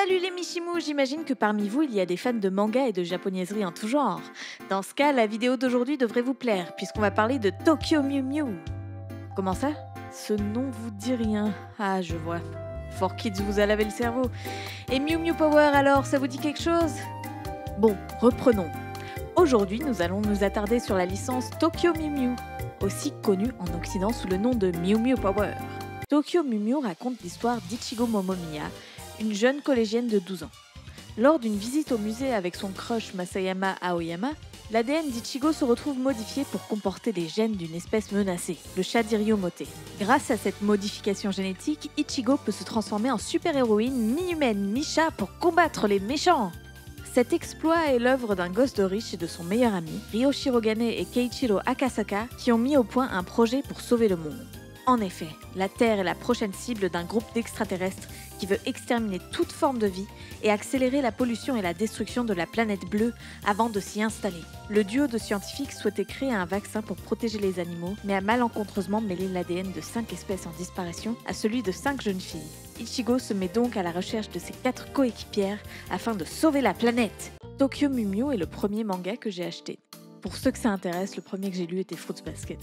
Salut les Michimous, j'imagine que parmi vous il y a des fans de manga et de japonaiserie en tout genre. Dans ce cas, la vidéo d'aujourd'hui devrait vous plaire, puisqu'on va parler de Tokyo Mew Mew. Comment ça? Ce nom vous dit rien. Ah, je vois. 4Kids vous a lavé le cerveau. Et Mew Mew Power alors, ça vous dit quelque chose? Bon, reprenons. Aujourd'hui, nous allons nous attarder sur la licence Tokyo Mew Mew, aussi connue en Occident sous le nom de Mew Mew Power. Tokyo Mew Mew raconte l'histoire d'Ichigo Momomiya, une jeune collégienne de 12 ans. Lors d'une visite au musée avec son crush Masayama Aoyama, l'ADN d'Ichigo se retrouve modifié pour comporter les gènes d'une espèce menacée, le chat d'Iriomote. Grâce à cette modification génétique, Ichigo peut se transformer en super-héroïne mi-humaine, mi-chat pour combattre les méchants. Cet exploit est l'œuvre d'un gosse de riche et de son meilleur ami, Ryo Shirogane et Keiichiro Akasaka, qui ont mis au point un projet pour sauver le monde. En effet, la Terre est la prochaine cible d'un groupe d'extraterrestres qui veut exterminer toute forme de vie et accélérer la pollution et la destruction de la planète bleue avant de s'y installer. Le duo de scientifiques souhaitait créer un vaccin pour protéger les animaux, mais a malencontreusement mêlé l'ADN de 5 espèces en disparition à celui de 5 jeunes filles. Ichigo se met donc à la recherche de ses 4 coéquipières afin de sauver la planète. Tokyo Mew Mew est le premier manga que j'ai acheté. Pour ceux que ça intéresse, le premier que j'ai lu était Fruits Basket.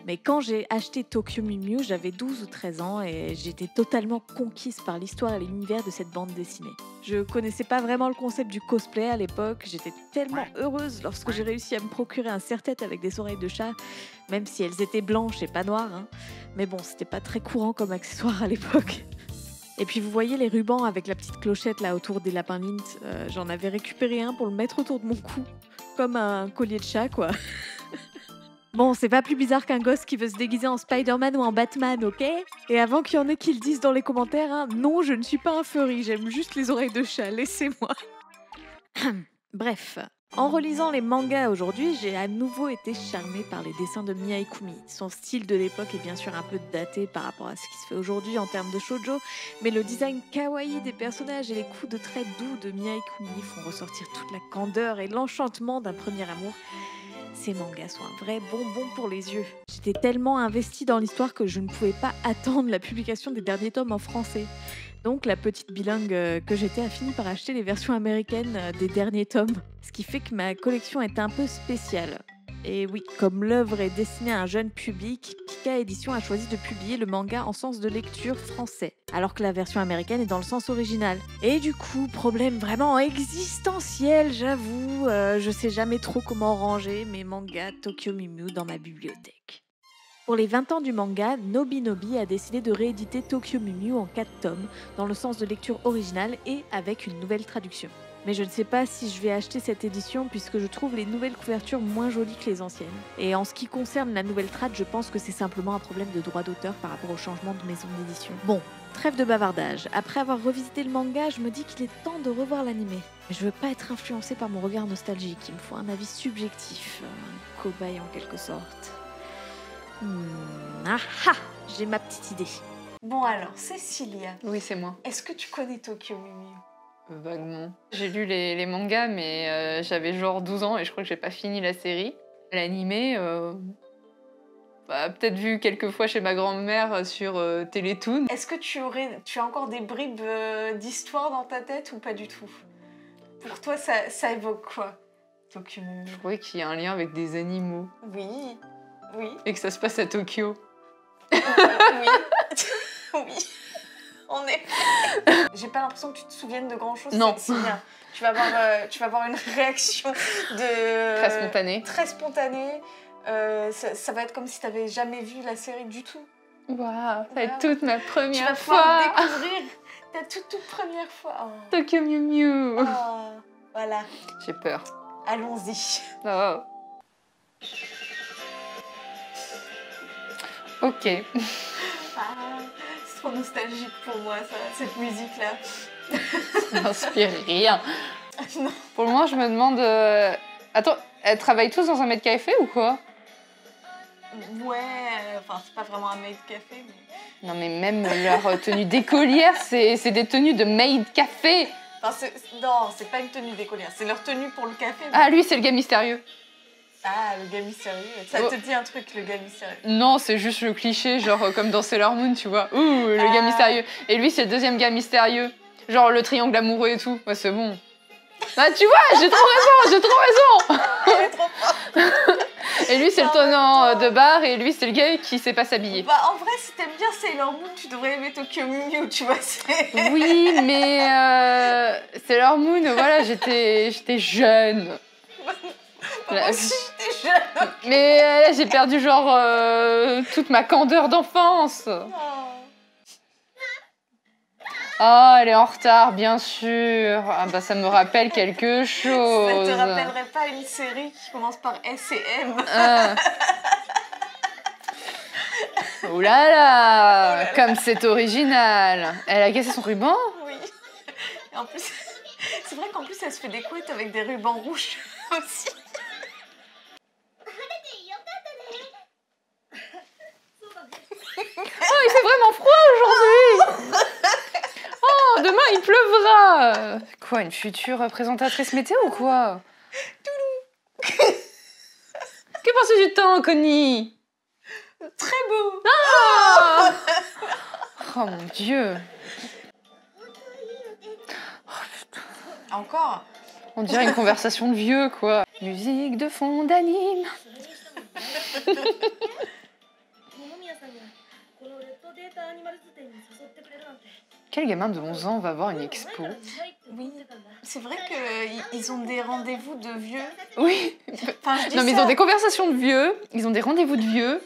Mais quand j'ai acheté Tokyo Mew Mew, j'avais 12 ou 13 ans et j'étais totalement conquise par l'histoire et l'univers de cette bande dessinée. Je connaissais pas vraiment le concept du cosplay à l'époque, j'étais tellement heureuse lorsque j'ai réussi à me procurer un serre-tête avec des oreilles de chat, même si elles étaient blanches et pas noires. Mais bon, c'était pas très courant comme accessoire à l'époque. Et puis vous voyez les rubans avec la petite clochette là autour des lapins Lint, j'en avais récupéré un pour le mettre autour de mon cou, comme un collier de chat quoi. Bon, c'est pas plus bizarre qu'un gosse qui veut se déguiser en Spider-Man ou en Batman, ok? Et avant qu'il y en ait qui le disent dans les commentaires, non, je ne suis pas un furry, j'aime juste les oreilles de chat, laissez-moi. Bref, en relisant les mangas aujourd'hui, j'ai à nouveau été charmée par les dessins de Mia Ikumi. Son style de l'époque est bien sûr un peu daté par rapport à ce qui se fait aujourd'hui en termes de shoujo, mais le design kawaii des personnages et les coups de trait doux de Mia Ikumi font ressortir toute la candeur et l'enchantement d'un premier amour. Ces mangas sont un vrai bonbon pour les yeux. J'étais tellement investie dans l'histoire que je ne pouvais pas attendre la publication des derniers tomes en français. Donc la petite bilingue que j'étais a fini par acheter les versions américaines des derniers tomes. Ce qui fait que ma collection est un peu spéciale. Et oui, comme l'œuvre est destinée à un jeune public, Pika Édition a choisi de publier le manga en sens de lecture français, alors que la version américaine est dans le sens original. Et du coup, problème vraiment existentiel, j'avoue, je sais jamais trop comment ranger mes mangas Tokyo Mew Mew dans ma bibliothèque. Pour les 20 ans du manga, Nobinobi a décidé de rééditer Tokyo Mew Mew en 4 tomes, dans le sens de lecture originale et avec une nouvelle traduction. Mais je ne sais pas si je vais acheter cette édition puisque je trouve les nouvelles couvertures moins jolies que les anciennes. Et en ce qui concerne la nouvelle trad, je pense que c'est simplement un problème de droit d'auteur par rapport au changement de maison d'édition. Bon, trêve de bavardage. Après avoir revisité le manga, je me dis qu'il est temps de revoir l'animé. Mais je veux pas être influencée par mon regard nostalgique, il me faut un avis subjectif, un cobaye en quelque sorte. J'ai ma petite idée. Bon alors, Cécilia. Oui, c'est moi. Est-ce que tu connais Tokyo Mew Mew? Vaguement. J'ai lu les mangas, mais j'avais genre 12 ans et je crois que j'ai pas fini la série. L'animé, peut-être vu quelques fois chez ma grand-mère sur Télétoon. Est-ce que tu as encore des bribes d'histoire dans ta tête ou pas du tout? Pour toi, ça évoque quoi, Tokyo Mew Mew? Je croyais qu'il y a un lien avec des animaux. Oui, oui. Et que ça se passe à Tokyo. Oui, oui. On est. J'ai pas l'impression que tu te souviennes de grand chose. Non. C'est bien. Tu vas avoir une réaction Très spontanée. Très spontanée. Ça va être comme si t'avais jamais vu la série du tout. Waouh, ça va être toute ma première tu vas pouvoir fois. découvrir ta toute première fois. Oh. Tokyo Mew Mew. Oh, voilà. J'ai peur. Allons-y. Oh. Ok. C'est trop nostalgique pour moi, ça, cette musique-là. Ça m'inspire rien. Non. Pour le moment, je me demande... Attends, elles travaillent tous dans un maid café ou quoi? Ouais, enfin, c'est pas vraiment un maid café, mais... Non, mais même leur tenue d'écolière, c'est des tenues de maid café. Enfin, non, c'est pas une tenue d'écolière, c'est leur tenue pour le café. Mais... Ah, lui, c'est le gars mystérieux. Ah, le gars mystérieux. Ça te dit un truc, le gars mystérieux? Non, c'est juste le cliché, genre comme dans Sailor Moon, tu vois. Ouh, le gars mystérieux. Et lui, c'est le deuxième gars mystérieux. Genre le triangle amoureux et tout. Ouais, c'est bon. Bah, tu vois, j'ai trop raison. Elle est trop forte. Et lui, c'est le tenant de bar et lui, c'est le gars qui sait pas s'habiller. Bah, en vrai, si t'aimes bien Sailor Moon, tu devrais aimer Tokyo Mew, tu vois. Oui, mais Sailor Moon, voilà, j'étais jeune. Moi aussi, j'étais jeune. Mais là, j'ai perdu genre toute ma candeur d'enfance. Oh. Ah, elle est en retard, bien sûr. Ah bah ça me rappelle quelque Ça chose. te rappellerait pas une série qui commence par S et M? Ah. Oh là là, comme c'est original. Elle a cassé son ruban? Oui. Et en plus, c'est vrai qu'en plus, elle se fait des couettes avec des rubans rouges aussi. Oh, il fait vraiment froid aujourd'hui. Oh, demain il pleuvra. Quoi, une future présentatrice météo ou quoi? Que penses-tu du temps, Connie? Très beau. Ah oh mon Dieu. Encore. On dirait une conversation de vieux, quoi. Musique de fond d'anime. Quel gamin de 11 ans va voir une expo? Oui, c'est vrai qu'ils ont des rendez-vous de vieux. Oui. Enfin, je dis Non, mais ça. ils ont des conversations de vieux. Ils ont des rendez-vous de vieux.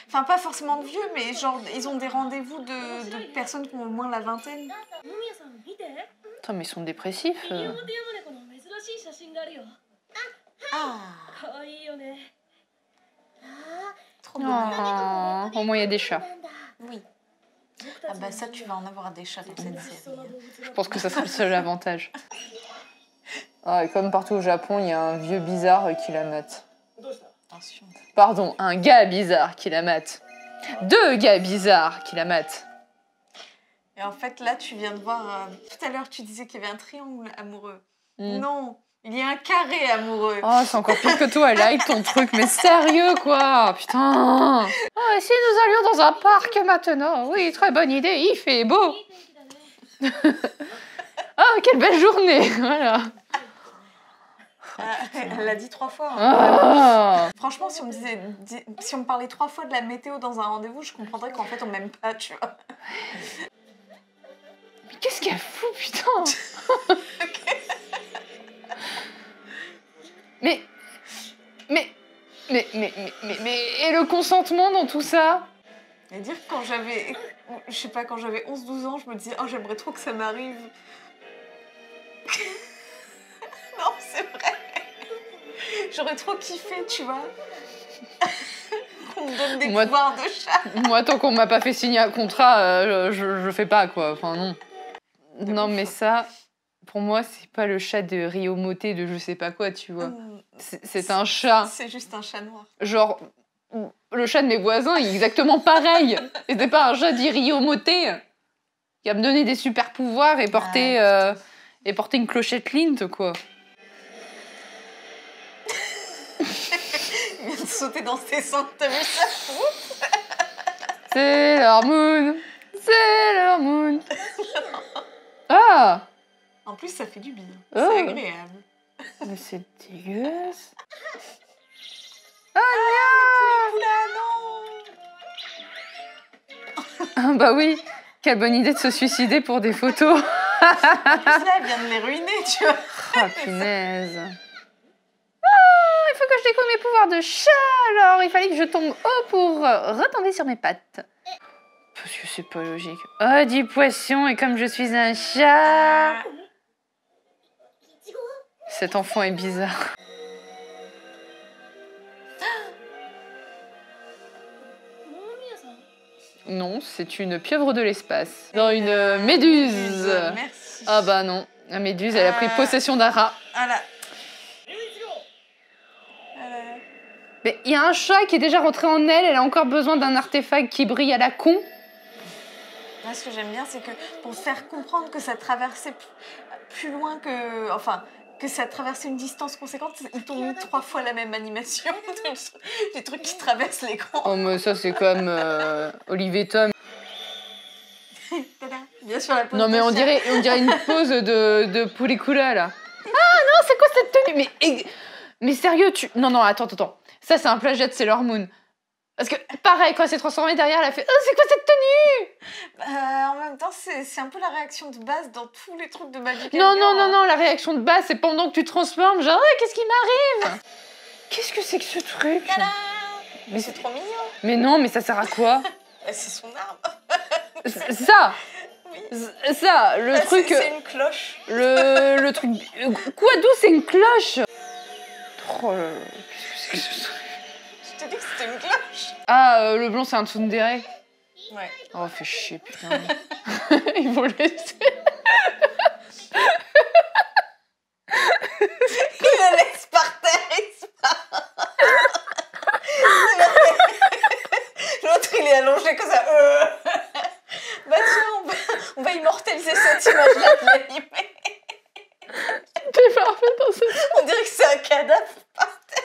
Enfin, pas forcément de vieux, mais genre, ils ont des rendez-vous de personnes qui ont au moins la vingtaine. Attends, mais ils sont dépressifs. Ah, trop bon. Oh, au moins il y a des chats. Oui. Ah bah ça, tu vas en avoir des chats dans cette série. Je pense que ça sera le seul avantage. Ah, et comme partout au Japon, il y a un vieux bizarre qui la mate. Attention. Pardon, un gars bizarre qui la mate. 2 gars bizarres qui la matent. Et en fait, là, tu viens de voir... tout à l'heure, tu disais qu'il y avait un triangle amoureux. Non, il y a un carré amoureux. Oh, c'est encore pire que toi, elle like ton truc, mais sérieux quoi, putain. Oh, et si nous allions dans un parc maintenant? Oui, très bonne idée, il fait beau. Oh, quelle belle journée, voilà. Elle l'a dit 3 fois. Oh. Franchement, si on me parlait 3 fois de la météo dans un rendez-vous, je comprendrais qu'en fait, on m'aime pas, tu vois. Mais qu'est-ce qu'elle fout, putain? Mais, et le consentement dans tout ça? Et dire que quand j'avais 11-12 ans, je me disais, oh, j'aimerais trop que ça m'arrive. Non, c'est vrai. J'aurais trop kiffé, tu vois. Qu'on me donne des pouvoirs de chat. Moi, tant qu'on m'a pas fait signer un contrat, je fais pas, quoi. Enfin, non. Non, mais ça, pour moi, c'est pas le chat de Rio Moté de je sais pas quoi, tu vois. C'est un chat. C'est juste un chat noir. Genre, le chat de mes voisins est exactement pareil. Et c'est pas un chat d'Rio Moté qui va me donner des super pouvoirs et porter une clochette Lint, quoi. Il vient de sauter dans ses seins, t'as vu ça? Sailor Moon, Sailor Moon. Ah! En plus, ça fait du bien. Oh. C'est agréable. Mais c'est dégueulasse. Ah bah oui, quelle bonne idée de se suicider pour des photos. En plus, là, elle vient de les ruiner, tu vois. Ah, punaise. Oh, il faut que je découvre mes pouvoirs de chat, alors il fallait que je tombe haut pour retomber sur mes pattes. Parce que c'est pas logique. Oh, du poisson, et comme je suis un chat... Cet enfant est bizarre. Non, c'est une pieuvre de l'espace. Non, une méduse. Merci. Ah bah non, la méduse, elle a pris possession d'un rat. Voilà. Mais il y a un chat qui est déjà rentré en elle, elle a encore besoin d'un artefact qui brille à la con. Moi, ce que j'aime bien, c'est que pour faire comprendre que ça traversait plus loin que... Enfin, que ça traversait une distance conséquente, ils t'ont mis 3 fois la même animation. Des trucs qui traversent l'écran. Oh mais ça c'est comme Olivier Tom. Tada. Bien sûr, la pose Non, mais de on chat. dirait une pose de Poulicula, là. Ah non, c'est quoi cette tenue? Mais sérieux, Non, non, attends. Ça, c'est un plagiat de Sailor Moon. Parce que, pareil, quand elle s'est transformée derrière, elle a fait « Oh, c'est quoi cette tenue ?» En même temps, c'est un peu la réaction de base dans tous les trucs de Magic Non, Girl, non, non, hein. non, la réaction de base, c'est pendant que tu te transformes, genre « Qu'est-ce qui m'arrive ?» Qu'est-ce que c'est que ce truc? Tadam! Mais C'est trop mignon. Mais non, mais ça sert à quoi? C'est son arme. Ça Oui. Ça, le truc... C'est une cloche. Le truc... Quoi, d'où c'est une cloche? Oh là là, qu'est-ce que c'est que ce truc? Je te dis que c'était une cloche. Ah, le blond, c'est un tsundere? Ouais. Oh, fait chier, putain. Ils vont le laisser. Il la laisse par terre. Il se barre. L'autre, il est allongé comme ça. Bah tiens, on va immortaliser cette image-là de l'animé. T'es parfait dans ce... On dirait que c'est un cadavre par terre.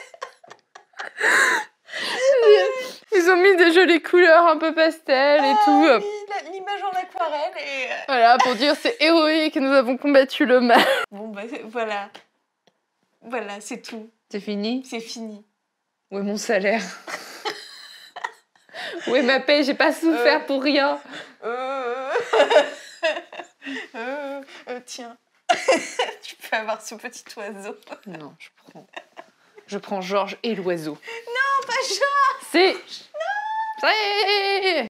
Ils ont mis des jolies couleurs un peu pastel et tout. Oui, l'image en aquarelle et... Voilà, pour dire c'est héroïque, nous avons combattu le mal. Bon, bah voilà. Voilà, c'est tout. C'est fini? C'est fini. Où est mon salaire? Où est ma paix? J'ai pas souffert pour rien. Tiens. Tu peux avoir ce petit oiseau. Non, je prends Georges et l'oiseau. Non, pas Georges. C'est... Non.